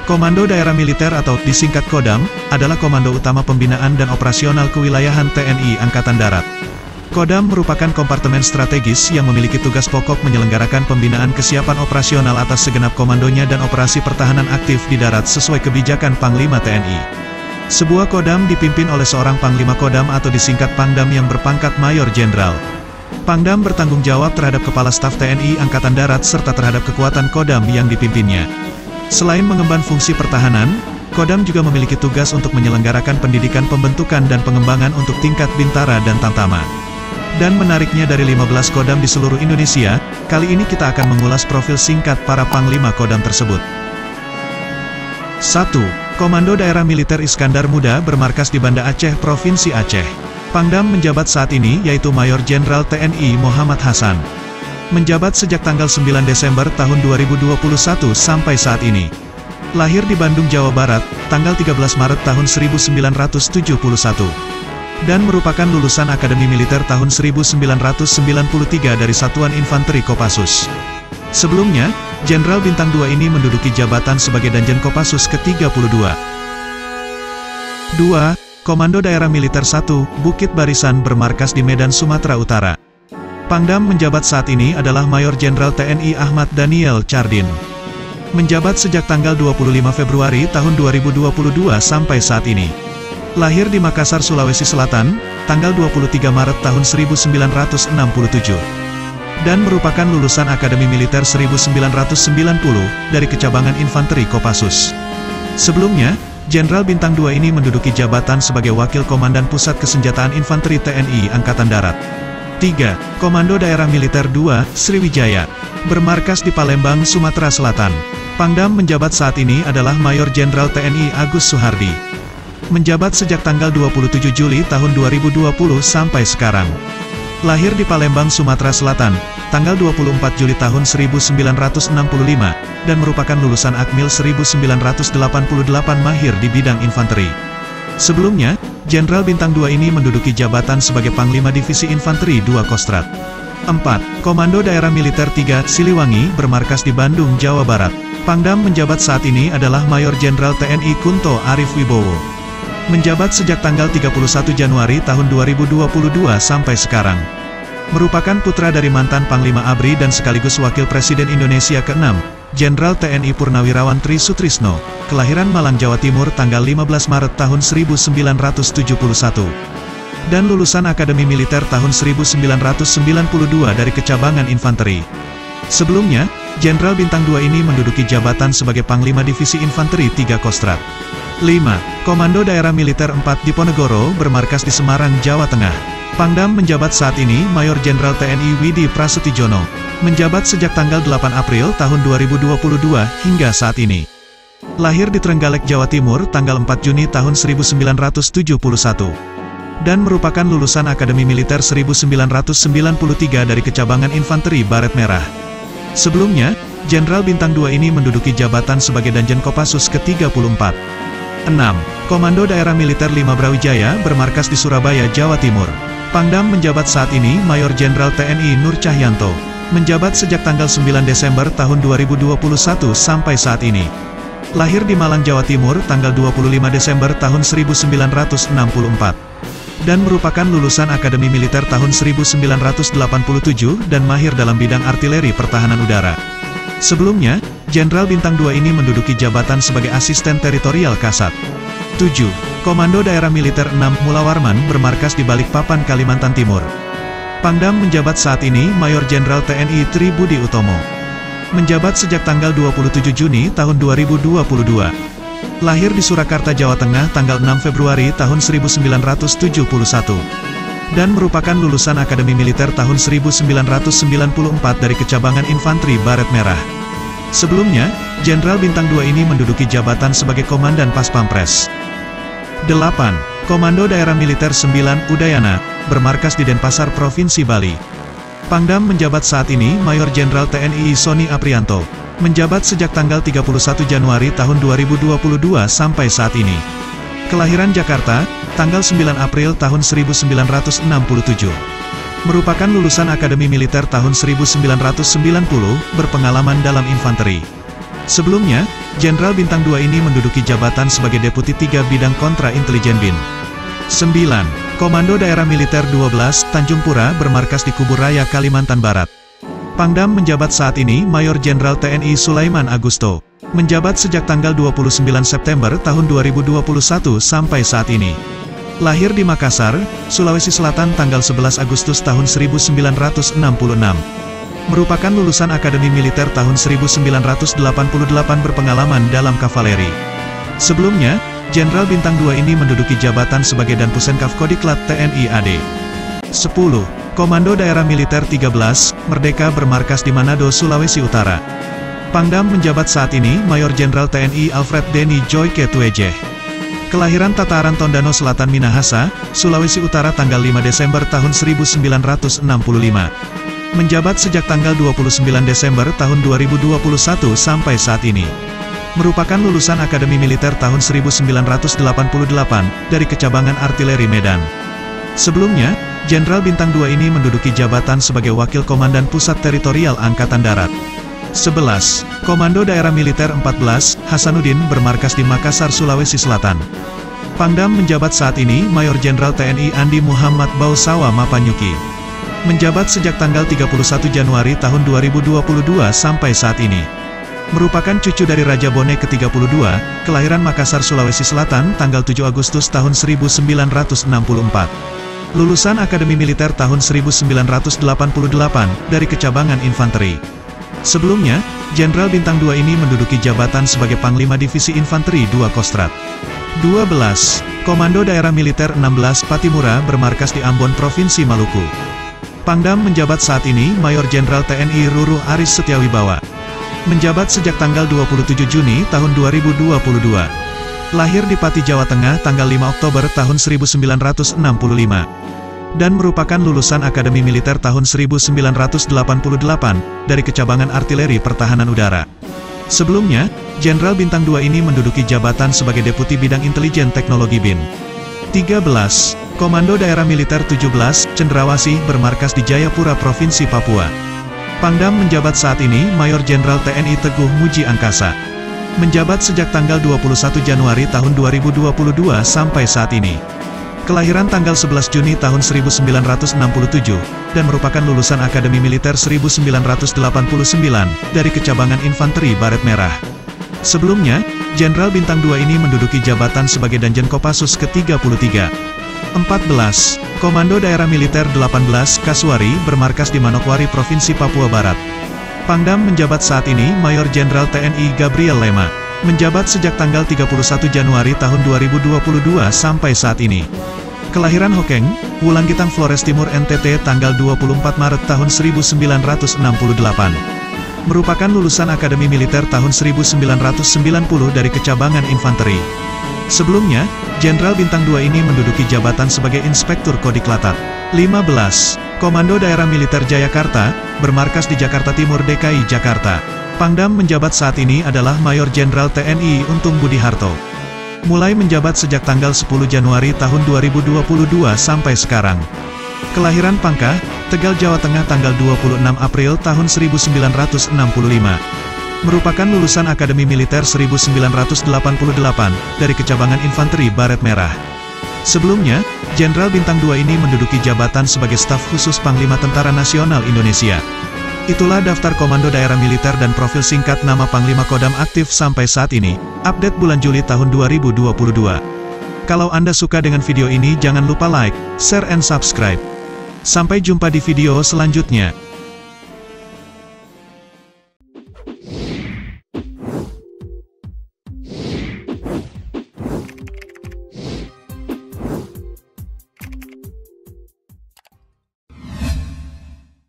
Komando Daerah Militer atau disingkat Kodam, adalah komando utama pembinaan dan operasional kewilayahan TNI Angkatan Darat. Kodam merupakan kompartemen strategis yang memiliki tugas pokok menyelenggarakan pembinaan kesiapan operasional atas segenap komandonya dan operasi pertahanan aktif di darat sesuai kebijakan Panglima TNI. Sebuah Kodam dipimpin oleh seorang Panglima Kodam atau disingkat Pangdam yang berpangkat Mayor Jenderal. Pangdam bertanggung jawab terhadap Kepala Staf TNI Angkatan Darat serta terhadap kekuatan Kodam yang dipimpinnya. Selain mengemban fungsi pertahanan, Kodam juga memiliki tugas untuk menyelenggarakan pendidikan pembentukan dan pengembangan untuk tingkat bintara dan tamtama. Dan menariknya dari 15 Kodam di seluruh Indonesia, kali ini kita akan mengulas profil singkat para Panglima Kodam tersebut. 1. Komando Daerah Militer Iskandar Muda bermarkas di Banda Aceh, Provinsi Aceh. Pangdam menjabat saat ini yaitu Mayor Jenderal TNI Muhammad Hasan. Menjabat sejak tanggal 9 Desember tahun 2021 sampai saat ini. Lahir di Bandung, Jawa Barat, tanggal 13 Maret tahun 1971. Dan merupakan lulusan Akademi Militer tahun 1993 dari Satuan Infanteri Kopassus. Sebelumnya, Jenderal Bintang 2 ini menduduki jabatan sebagai Danjen Kopassus ke-32. 2. Komando Daerah Militer 1, Bukit Barisan bermarkas di Medan, Sumatera Utara. Pangdam menjabat saat ini adalah Mayor Jenderal TNI Ahmad Daniel Chardin. Menjabat sejak tanggal 25 Februari tahun 2022 sampai saat ini. Lahir di Makassar, Sulawesi Selatan, tanggal 23 Maret tahun 1967. Dan merupakan lulusan Akademi Militer 1990 dari Kecabangan Infanteri Kopassus. Sebelumnya, Jenderal Bintang 2 ini menduduki jabatan sebagai Wakil Komandan Pusat Kesenjataan Infanteri TNI Angkatan Darat. 3. Komando Daerah Militer 2, Sriwijaya. Bermarkas di Palembang, Sumatera Selatan. Pangdam menjabat saat ini adalah Mayor Jenderal TNI Agus Suhardi. Menjabat sejak tanggal 27 Juli tahun 2020 sampai sekarang. Lahir di Palembang, Sumatera Selatan, tanggal 24 Juli tahun 1965, dan merupakan lulusan Akmil 1988 mahir di bidang infanteri. Sebelumnya, Jenderal Bintang 2 ini menduduki jabatan sebagai Panglima Divisi Infanteri 2 Kostrad. 4. Komando Daerah Militer 3, Siliwangi bermarkas di Bandung, Jawa Barat. Pangdam menjabat saat ini adalah Mayor Jenderal TNI Kunto Arif Wibowo. Menjabat sejak tanggal 31 Januari tahun 2022 sampai sekarang. Merupakan putra dari mantan Panglima ABRI dan sekaligus Wakil Presiden Indonesia ke-6, Jenderal TNI Purnawirawan Tri Sutrisno, kelahiran Malang, Jawa Timur tanggal 15 Maret tahun 1971. Dan lulusan Akademi Militer tahun 1992 dari Kecabangan Infanteri. Sebelumnya, Jenderal Bintang 2 ini menduduki jabatan sebagai Panglima Divisi Infanteri 3 Kostrad. 5. Komando Daerah Militer 4 Diponegoro bermarkas di Semarang, Jawa Tengah. Pangdam menjabat saat ini Mayor Jenderal TNI Widi Prasetyono. Menjabat sejak tanggal 8 April tahun 2022 hingga saat ini. Lahir di Trenggalek, Jawa Timur tanggal 4 Juni tahun 1971. Dan merupakan lulusan Akademi Militer 1993 dari Kecabangan Infanteri Baret Merah. Sebelumnya, Jenderal Bintang 2 ini menduduki jabatan sebagai Danjen Kopassus ke-34. 6. Komando Daerah Militer 5 Brawijaya bermarkas di Surabaya, Jawa Timur. Pangdam menjabat saat ini Mayor Jenderal TNI Nur Cahyanto. Menjabat sejak tanggal 9 Desember tahun 2021 sampai saat ini. Lahir di Malang, Jawa Timur tanggal 25 Desember tahun 1964. Dan merupakan lulusan Akademi Militer tahun 1987 dan mahir dalam bidang artileri pertahanan udara. Sebelumnya, Jenderal Bintang 2 ini menduduki jabatan sebagai Asisten Teritorial Kasat. 7. Komando Daerah Militer 6 Mula Warman bermarkas di Balikpapan, Kalimantan Timur. Pangdam menjabat saat ini Mayor Jenderal TNI Tri Budi Utomo. Menjabat sejak tanggal 27 Juni tahun 2022. Lahir di Surakarta, Jawa Tengah tanggal 6 Februari tahun 1971. Dan merupakan lulusan Akademi Militer tahun 1994 dari Kecabangan Infanteri Baret Merah. Sebelumnya, Jenderal Bintang 2 ini menduduki jabatan sebagai Komandan Paspampres. 8. Komando Daerah Militer 9 Udayana, bermarkas di Denpasar, Provinsi Bali. Pangdam menjabat saat ini Mayor Jenderal TNI Sony Aprianto. Menjabat sejak tanggal 31 Januari tahun 2022 sampai saat ini. Kelahiran Jakarta, tanggal 9 April tahun 1967. Merupakan lulusan Akademi Militer tahun 1990, berpengalaman dalam infanteri. Sebelumnya, Jenderal Bintang 2 ini menduduki jabatan sebagai Deputi 3 Bidang Kontra Intelijen BIN. 9. Komando Daerah Militer 12, Tanjung Pura bermarkas di Kubur Raya, Kalimantan Barat. Pangdam menjabat saat ini Mayor Jenderal TNI Sulaiman Agusto. Menjabat sejak tanggal 29 September tahun 2021 sampai saat ini. Lahir di Makassar, Sulawesi Selatan tanggal 11 Agustus tahun 1966. Merupakan lulusan Akademi Militer tahun 1988 berpengalaman dalam kavaleri. Sebelumnya, Jenderal Bintang 2 ini menduduki jabatan sebagai Danpusenkaf Kodiklat TNI AD. 10. Komando Daerah Militer 13, Merdeka bermarkas di Manado, Sulawesi Utara. Pangdam menjabat saat ini Mayor Jenderal TNI Alfred Denny Joyke Tuejeh. Kelahiran Tataran Tondano Selatan, Minahasa, Sulawesi Utara tanggal 5 Desember tahun 1965. Menjabat sejak tanggal 29 Desember tahun 2021 sampai saat ini. Merupakan lulusan Akademi Militer tahun 1988 dari Kecabangan Artileri Medan. Sebelumnya, Jenderal Bintang 2 ini menduduki jabatan sebagai Wakil Komandan Pusat Teritorial Angkatan Darat. 11. Komando Daerah Militer 14, Hasanuddin bermarkas di Makassar, Sulawesi Selatan. Pangdam menjabat saat ini Mayor Jenderal TNI Andi Muhammad Bausawa Mapanyuki. Menjabat sejak tanggal 31 Januari tahun 2022 sampai saat ini. Merupakan cucu dari Raja Bone ke-32, kelahiran Makassar, Sulawesi Selatan tanggal 7 Agustus tahun 1964. Lulusan Akademi Militer tahun 1988 dari Kecabangan Infanteri. Sebelumnya, Jenderal Bintang 2 ini menduduki jabatan sebagai Panglima Divisi Infanteri 2 Kostrat. 12. Komando Daerah Militer 16 Patimura bermarkas di Ambon, Provinsi Maluku. Pangdam menjabat saat ini Mayor Jenderal TNI Ruruh Aris Setiawibawa. Menjabat sejak tanggal 27 Juni tahun 2022. Lahir di Pati, Jawa Tengah tanggal 5 Oktober tahun 1965. Dan merupakan lulusan Akademi Militer tahun 1988 dari Kecabangan Artileri Pertahanan Udara. Sebelumnya, Jenderal Bintang 2 ini menduduki jabatan sebagai Deputi Bidang Intelijen Teknologi BIN. 13. Komando Daerah Militer 17, Cendrawasih bermarkas di Jayapura, Provinsi Papua. Pangdam menjabat saat ini Mayor Jenderal TNI Teguh Muji Angkasa. Menjabat sejak tanggal 21 Januari tahun 2022 sampai saat ini. Kelahiran tanggal 11 Juni tahun 1967, dan merupakan lulusan Akademi Militer 1989 dari Kecabangan Infanteri Baret Merah. Sebelumnya, Jenderal Bintang 2 ini menduduki jabatan sebagai Danjen Kopassus ke-33. 14. Komando Daerah Militer 18 Kasuari bermarkas di Manokwari, Provinsi Papua Barat. Pangdam menjabat saat ini Mayor Jenderal TNI Gabriel Lema. Menjabat sejak tanggal 31 Januari tahun 2022 sampai saat ini. Kelahiran Hokeng, Wulanggitang, Flores Timur, NTT tanggal 24 Maret tahun 1968. Merupakan lulusan Akademi Militer tahun 1990 dari Kecabangan Infanteri. Sebelumnya, Jenderal Bintang 2 ini menduduki jabatan sebagai Inspektur Kodiklatat. 15. Komando Daerah Militer Jayakarta, bermarkas di Jakarta Timur, DKI Jakarta. Pangdam menjabat saat ini adalah Mayor Jenderal TNI Untung Budi Harto. Mulai menjabat sejak tanggal 10 Januari tahun 2022 sampai sekarang. Kelahiran Pangkah, Tegal, Jawa Tengah tanggal 26 April tahun 1965. Merupakan lulusan Akademi Militer 1988 dari Kecabangan Infanteri Baret Merah. Sebelumnya, Jenderal Bintang 2 ini menduduki jabatan sebagai Staf Khusus Panglima Tentara Nasional Indonesia. Itulah daftar Komando Daerah Militer dan profil singkat nama Panglima Kodam aktif sampai saat ini, update bulan Juli tahun 2022. Kalau Anda suka dengan video ini jangan lupa like, share and subscribe. Sampai jumpa di video selanjutnya.